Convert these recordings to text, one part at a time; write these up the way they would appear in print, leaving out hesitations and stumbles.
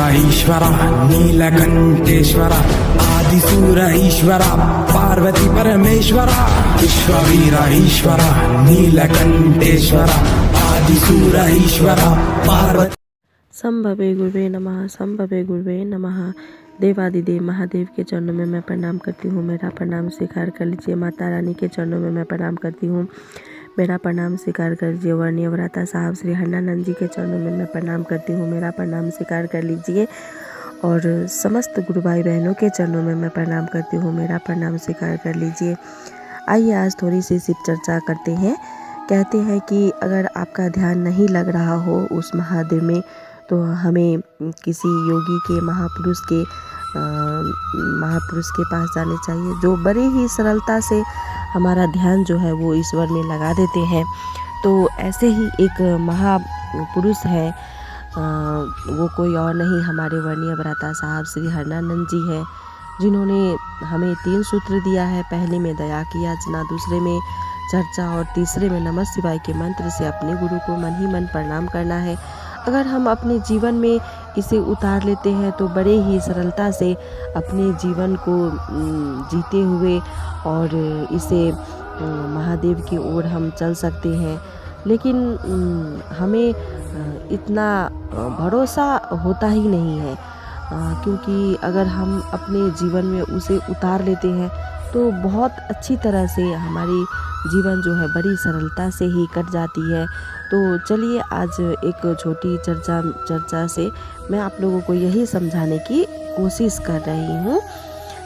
ईश्वर नीलकंठेश्वर आदिसूर ईश्वर पार्वती परमेश्वर विश्ववीर ईश्वर नीलकंठेश्वर आदिसूर ईश्वर पार्वती। संभवे गुरुवे नमः, संभवे गुरुवे नमः। देवादिदेव महादेव के चरणों में मैं प्रणाम करती हूँ। मेरा प्रणाम स्वीकार कर लीजिए। माता रानी के चरणों में मैं प्रणाम करती हूँ। मेरा प्रणाम स्वीकार कर लीजिए। वर्णीय व्राता साहब श्री हरनानंद जी के चरणों में मैं प्रणाम करती हूँ। मेरा प्रणाम स्वीकार कर लीजिए। और समस्त गुरु भाई बहनों के चरणों में मैं प्रणाम करती हूँ। मेरा प्रणाम स्वीकार कर लीजिए। आइए आज थोड़ी सी शिव चर्चा करते हैं। कहते हैं कि अगर आपका ध्यान नहीं लग रहा हो उस महादेव में, तो हमें किसी योगी के महापुरुष के पास जाने चाहिए, जो बड़े ही सरलता से हमारा ध्यान जो है वो ईश्वर में लगा देते हैं। तो ऐसे ही एक महापुरुष है, वो कोई और नहीं हमारे वर्णीय व्राता साहब श्री हरनानंद जी है, जिन्होंने हमें 3 सूत्र दिया है। पहले में दया की याचना, दूसरे में चर्चा और तीसरे में नमः शिवाय के मंत्र से अपने गुरु को मन ही मन प्रणाम करना है। अगर हम अपने जीवन में इसे उतार लेते हैं तो बड़े ही सरलता से अपने जीवन को जीते हुए और इसे महादेव की ओर हम चल सकते हैं। लेकिन हमें इतना भरोसा होता ही नहीं है, क्योंकि अगर हम अपने जीवन में उसे उतार लेते हैं तो बहुत अच्छी तरह से हमारी जीवन जो है बड़ी सरलता से ही कट जाती है। तो चलिए आज एक छोटी चर्चा से मैं आप लोगों को यही समझाने की कोशिश कर रही हूँ।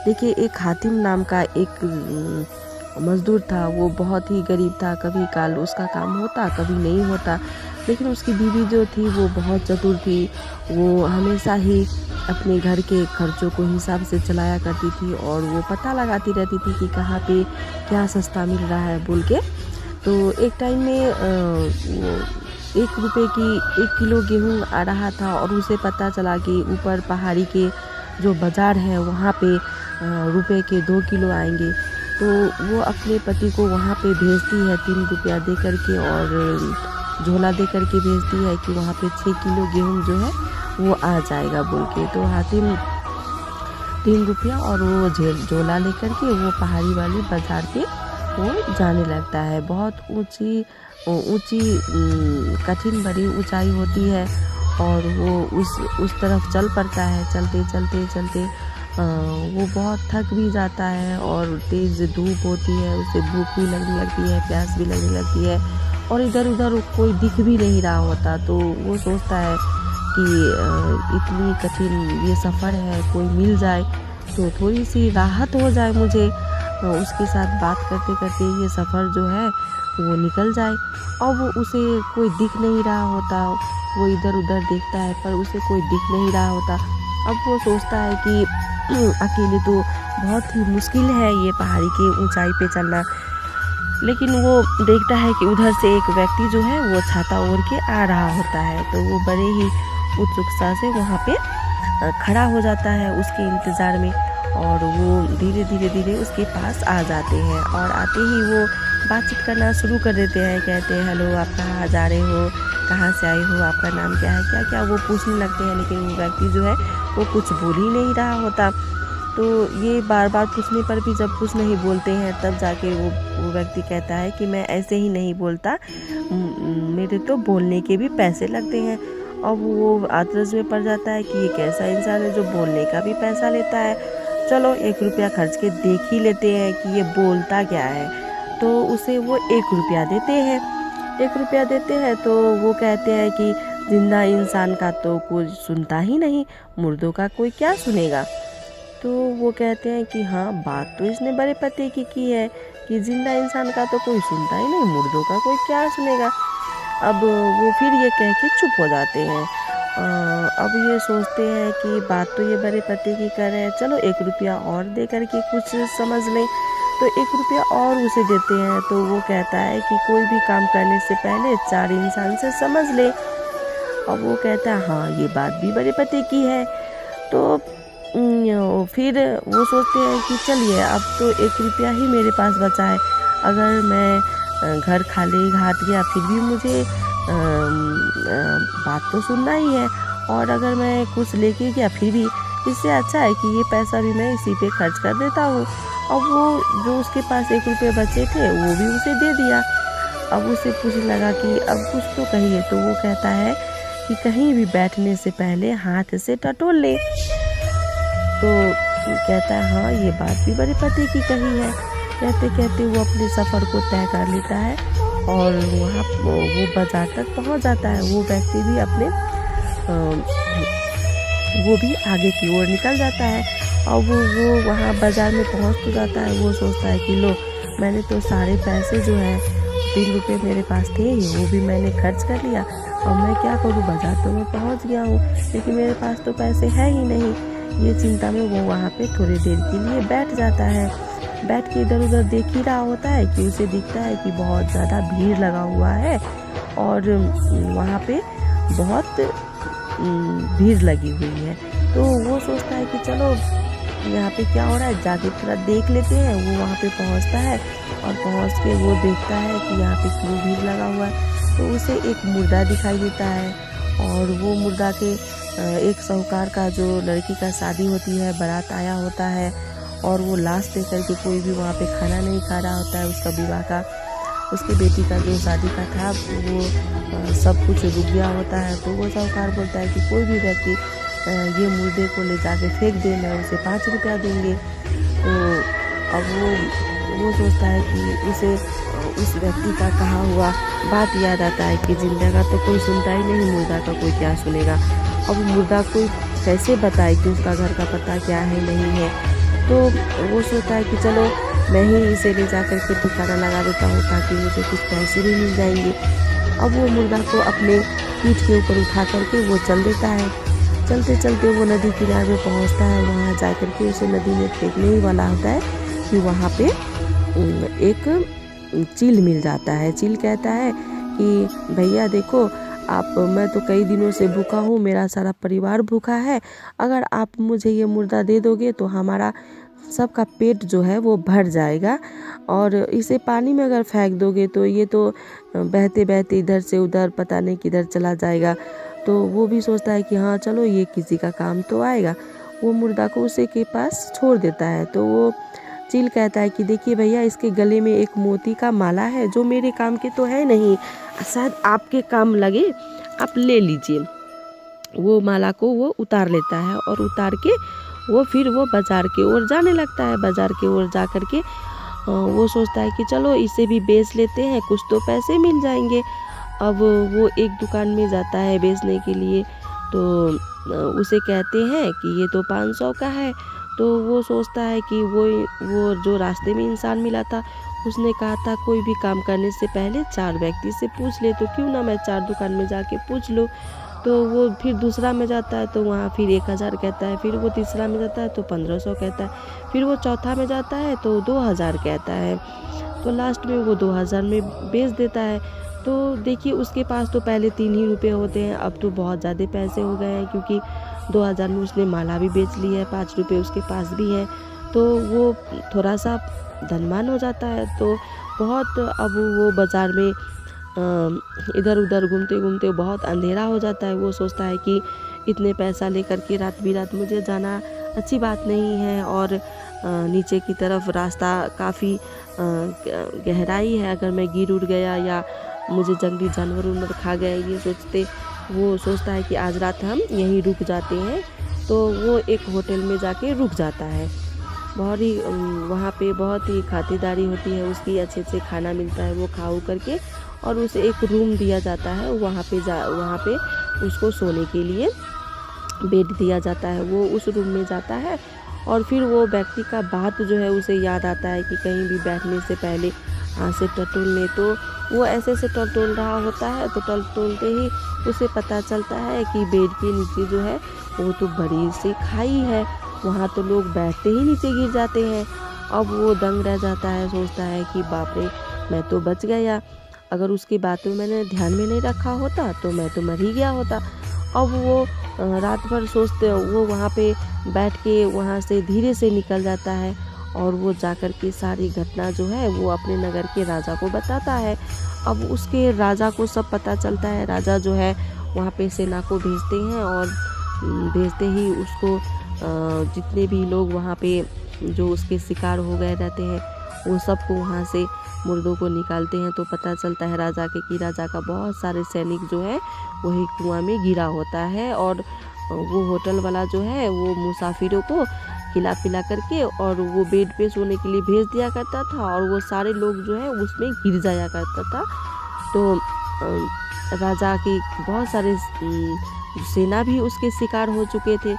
देखिए, एक हातिम नाम का एक मजदूर था। वो बहुत ही गरीब था। कभी काल उसका काम होता, कभी नहीं होता। लेकिन उसकी बीवी जो थी वो बहुत चतुर थी। वो हमेशा ही अपने घर के खर्चों को हिसाब से चलाया करती थी और वो पता लगाती रहती थी कि कहाँ पे क्या सस्ता मिल रहा है बोल के। तो एक टाइम में 1 रुपये की 1 किलो गेहूँ आ रहा था और उसे पता चला कि ऊपर पहाड़ी के जो बाज़ार है वहाँ पे रुपये के 2 किलो आएंगे। तो वो अपने पति को वहाँ पे भेजती है 3 रुपया दे करके और झोला दे करके भेजती है कि वहाँ पे 6 किलो गेहूँ जो है वो आ जाएगा बोल के। तो हातिम 3 रुपया और वो झोला लेकर के वो पहाड़ी वाली बाज़ार पे वो जाने लगता है। बहुत ऊंची कठिन बड़ी ऊंचाई होती है और वो उस तरफ चल पड़ता है। चलते वो बहुत थक भी जाता है और तेज़ धूप होती है, उसे भूख भी लगने लगती है, प्यास भी लगने लगती है और इधर उधर कोई दिख भी नहीं रहा होता। तो वो सोचता है कि इतनी कठिन ये सफ़र है, कोई मिल जाए तो थोड़ी सी राहत हो जाए मुझे, उसके साथ बात करते करते ये सफ़र जो है वो निकल जाए। और वो उसे कोई दिख नहीं रहा होता। वो इधर उधर देखता है पर उसे कोई दिख नहीं रहा होता। अब वो सोचता है कि अकेले तो बहुत ही मुश्किल है ये पहाड़ी की ऊंचाई पे चलना। लेकिन वो देखता है कि उधर से एक व्यक्ति जो है वो छाता ओढ़ के आ रहा होता है। तो वो बड़े ही उत्सुकता से वहाँ पे खड़ा हो जाता है उसके इंतज़ार में और वो धीरे उसके पास आ जाते हैं और आते ही वो बातचीत करना शुरू कर देते हैं। कहते हैं, हेलो, आप कहाँ जा रहे हो, कहाँ से आए हो, आपका नाम क्या है, क्या क्या वो पूछने लगते हैं। लेकिन वो व्यक्ति जो है वो कुछ बोल ही नहीं रहा होता। तो ये बार बार पूछने पर भी जब कुछ नहीं बोलते हैं तब जाके वो व्यक्ति कहता है कि मैं ऐसे ही नहीं बोलता, मेरे तो बोलने के भी पैसे लगते हैं। अब वो आतरज में पड़ जाता है कि ये कैसा इंसान है जो बोलने का भी पैसा लेता है। चलो 1 रुपया खर्च के देख ही लेते हैं कि ये बोलता क्या है। तो उसे वो 1 रुपया देते हैं। 1 रुपया देते हैं तो वो कहते हैं कि जिंदा इंसान का तो कोई सुनता ही नहीं, मुर्दों का कोई क्या सुनेगा। तो वो कहते हैं कि हाँ, बात तो इसने बड़े पते की है कि जिंदा इंसान का तो कोई सुनता ही नहीं, मुर्दों का कोई क्या सुनेगा। अब वो फिर ये कह के चुप हो जाते हैं। अब ये सोचते हैं कि बात तो ये बड़े पते की कर रहे हैं, चलो 1 रुपया और दे करके कुछ समझ लें। तो 1 रुपया और उसे देते हैं। तो वो कहता है कि कोई भी काम करने से पहले 4 इंसान से समझ ले। अब वो कहता है हाँ, ये बात भी बड़े पते की है। तो फिर वो सोचते हैं कि चलिए अब तो 1 रुपया ही मेरे पास बचा है, अगर मैं घर खाली हाथ गया फिर भी मुझे बात तो सुनना ही है और अगर मैं कुछ लेके गया फिर भी इससे अच्छा है कि ये पैसा भी मैं इसी पे खर्च कर देता हूँ। अब वो जो उसके पास 1 रुपये बचे थे वो भी उसे दे दिया। अब उसे पूछने लगा कि अब कुछ तो कहिए, तो वो कहता है कि कहीं भी बैठने से पहले हाथ से टटोल ले। तो कहता है हाँ ये बात भी बड़े पते की कही है। कहते कहते वो अपने सफ़र को तय कर लेता है और वहाँ वो बाज़ार तक पहुँच जाता है। वो व्यक्ति भी अपने वो भी आगे की ओर निकल जाता है। अब वो वहाँ बाज़ार में पहुँच तो जाता है। वो सोचता है कि लो मैंने तो सारे पैसे जो है 3 रुपये मेरे पास थे ही, वो भी मैंने खर्च कर लिया। अब मैं क्या करूँ, बाज़ार तो मैं पहुँच गया हूँ लेकिन मेरे पास तो पैसे है ही नहीं। ये चिंता में वो वहाँ पे थोड़ी देर के लिए बैठ जाता है। बैठ के इधर उधर देख ही रहा होता है कि उसे दिखता है कि बहुत ज़्यादा भीड़ लगा हुआ है और वहाँ पे बहुत भीड़ लगी हुई है। तो वो सोचता है कि चलो यहाँ पे क्या हो रहा है, जाके थोड़ा देख लेते हैं। वो वहाँ पे पहुँचता है और पहुँच के वो देखता है कि यहाँ पे क्यों भीड़ लगा हुआ है। तो उसे एक मुर्दा दिखाई देता है और वो मुर्दा के एक साहूकार का जो लड़की का शादी होती है, बारात आया होता है और वो लाश दे करके कोई भी वहाँ पे खाना नहीं खा रहा होता है। उसका विवाह का, उसकी बेटी का जो शादी का था वो सब कुछ रुक गया होता है। तो वो साहूकार बोलता है कि कोई भी व्यक्ति ये मुर्दे को ले जाके फेंक दे, मैं उसे 5 रुपया दूँगी। तो अब वो सोचता है कि उसे उस व्यक्ति का कहा हुआ बात याद आता है कि जिंदा का तो कोई सुनता ही नहीं, मुर्दा का कोई क्या सुनेगा। अब मुर्दा कोई कैसे बताए कि उसका घर का पता क्या है नहीं है। तो वो सोचता है कि चलो मैं ही इसे ले जा कर के ठिकाना लगा देता हूँ ताकि मुझे कुछ पैसे भी मिल जाएंगे। अब वो मुर्दा को अपने पीठ के ऊपर उठा करके वो चल देता है। चलते चलते वो नदी किनारे पहुँचता है। वहाँ जा कर के उसे नदी में फेंकने ही वाला होता है कि वहाँ पे एक चील मिल जाता है। चील कहता है कि भैया देखो मैं तो कई दिनों से भूखा हूँ, मेरा सारा परिवार भूखा है। अगर आप मुझे ये मुर्दा दे दोगे तो हमारा सबका पेट जो है वो भर जाएगा और इसे पानी में अगर फेंक दोगे तो ये तो बहते बहते इधर से उधर पता नहीं किधर चला जाएगा। तो वो भी सोचता है कि हाँ चलो ये किसी का काम तो आएगा। वो मुर्दा को उसे के पास छोड़ देता है। तो वो चील कहता है कि देखिए भैया इसके गले में एक मोती का माला है जो मेरे काम के तो है नहीं, शायद आपके काम लगे, आप ले लीजिए। वो माला को वो उतार लेता है और उतार के वो फिर वो बाज़ार की ओर जाने लगता है। बाज़ार की ओर जा कर के वो सोचता है कि चलो इसे भी बेच लेते हैं, कुछ तो पैसे मिल जाएंगे। अब वो एक दुकान में जाता है बेचने के लिए। तो उसे कहते हैं कि ये तो 500 का है। तो वो सोचता है कि वो जो रास्ते में इंसान मिला था उसने कहा था कोई भी काम करने से पहले 4 व्यक्ति से पूछ ले, तो क्यों ना मैं 4 दुकान में जाके पूछ लूँ। तो वो फिर दूसरा में जाता है तो वहाँ फिर 1000 कहता है। फिर वो तीसरा में जाता है तो 1500 कहता है। फिर वो चौथा में जाता है तो 2000 कहता है। तो लास्ट में वो 2000 में बेच देता है। तो देखिए उसके पास तो पहले 3 ही रुपये होते हैं, अब तो बहुत ज़्यादा पैसे हो गए हैं क्योंकि 2000 में उसने माला भी बेच ली है, 5 रुपये उसके पास भी है। तो वो थोड़ा सा धनवान हो जाता है। तो बहुत अब वो बाज़ार में इधर उधर घूमते घूमते बहुत अंधेरा हो जाता है। वो सोचता है कि इतने पैसा लेकर के रात बिरात मुझे जाना अच्छी बात नहीं है और नीचे की तरफ रास्ता काफ़ी गहराई है, अगर मैं गिर उड़ गया या मुझे जंगली जानवर उनवर खा गए, ये सोचते वो सोचता है कि आज रात हम यहीं रुक जाते हैं। तो वो एक होटल में जाके रुक जाता है। बहुत ही वहाँ पे बहुत ही खातिरदारी होती है उसकी, अच्छे से खाना मिलता है, वो खा करके और उसे एक रूम दिया जाता है। वहाँ पे उसको सोने के लिए बेड दिया जाता है। वो उस रूम में जाता है और फिर वो व्यक्ति का बात जो है उसे याद आता है कि कहीं भी बैठने से पहले हाथ से टटोलने। तो वो ऐसे से टटोल रहा होता है। तो टटोलते ही उसे पता चलता है कि बेड के नीचे जो है वो तो बड़ी सी खाई है, वहाँ तो लोग बैठते ही नीचे गिर जाते हैं। अब वो दंग रह जाता है, सोचता है कि बाप रे मैं तो बच गया, अगर उसकी बातों में मैंने ध्यान में नहीं रखा होता तो मैं तो मर ही गया होता। अब वो रात भर सोचते वो वहाँ पे बैठ के वहाँ से धीरे से निकल जाता है और वो जाकर के सारी घटना जो है वो अपने नगर के राजा को बताता है। अब उसके राजा को सब पता चलता है। राजा जो है वहाँ पे सेना को भेजते हैं और भेजते ही उसको जितने भी लोग वहाँ पे जो उसके शिकार हो गए रहते हैं वो सबको वहाँ से मुर्दों को निकालते हैं। तो पता चलता है राजा के कि राजा का बहुत सारे सैनिक जो है वही कुआं में गिरा होता है। और वो होटल वाला जो है वो मुसाफिरों को खिला पिला करके और वो बेड पे सोने के लिए भेज दिया करता था और वो सारे लोग जो है उसमें गिर जाया करता था। तो राजा की बहुत सारे सेना भी उसके शिकार हो चुके थे।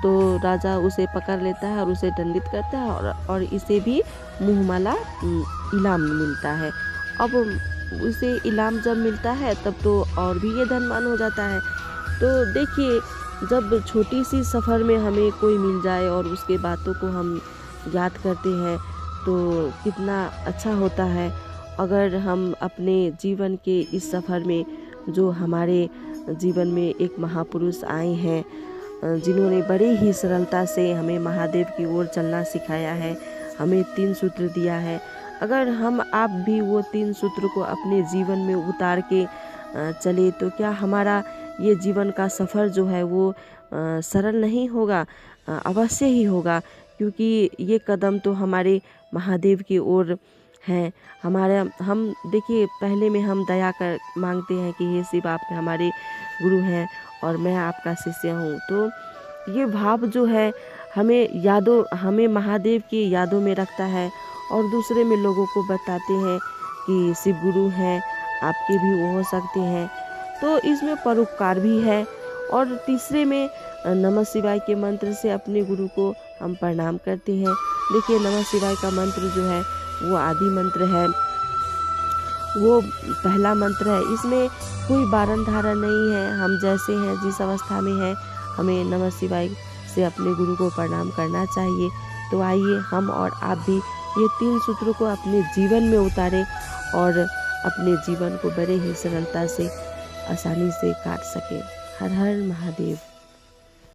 तो राजा उसे पकड़ लेता है और उसे दंडित करता है और इसे भी मुहमाला इनाम मिलता है। अब उसे इनाम जब मिलता है तब तो और भी ये धनवान हो जाता है। तो देखिए, जब छोटी सी सफ़र में हमें कोई मिल जाए और उसके बातों को हम याद करते हैं तो कितना अच्छा होता है। अगर हम अपने जीवन के इस सफ़र में जो हमारे जीवन में एक महापुरुष आए हैं जिन्होंने बड़े ही सरलता से हमें महादेव की ओर चलना सिखाया है, हमें 3 सूत्र दिया है, अगर हम आप भी वो 3 सूत्र को अपने जीवन में उतार के चले तो क्या हमारा ये जीवन का सफ़र जो है वो सरल नहीं होगा? अवश्य ही होगा, क्योंकि ये कदम तो हमारे महादेव की ओर हैं। हम देखिए, पहले में हम दया कर मांगते हैं कि हे शिव, आप हमारे गुरु हैं और मैं आपका शिष्य हूँ। तो ये भाव जो है हमें महादेव की यादों में रखता है और दूसरे में लोगों को बताते हैं कि शिव गुरु हैं, आपके भी वो हो सकते हैं। तो इसमें परोपकार भी है। और तीसरे में नमः शिवाय के मंत्र से अपने गुरु को हम प्रणाम करते हैं। देखिए, नमः शिवाय का मंत्र जो है वो आदि मंत्र है, वो पहला मंत्र है। इसमें कोई बारन धारण नहीं है, हम जैसे हैं, जिस अवस्था में हैं, हमें नमः शिवाय से अपने गुरु को प्रणाम करना चाहिए। तो आइए हम और आप भी ये 3 सूत्रों को अपने जीवन में उतारें और अपने जीवन को बड़े ही सरलता से आसानी से काट सकें। हर हर महादेव।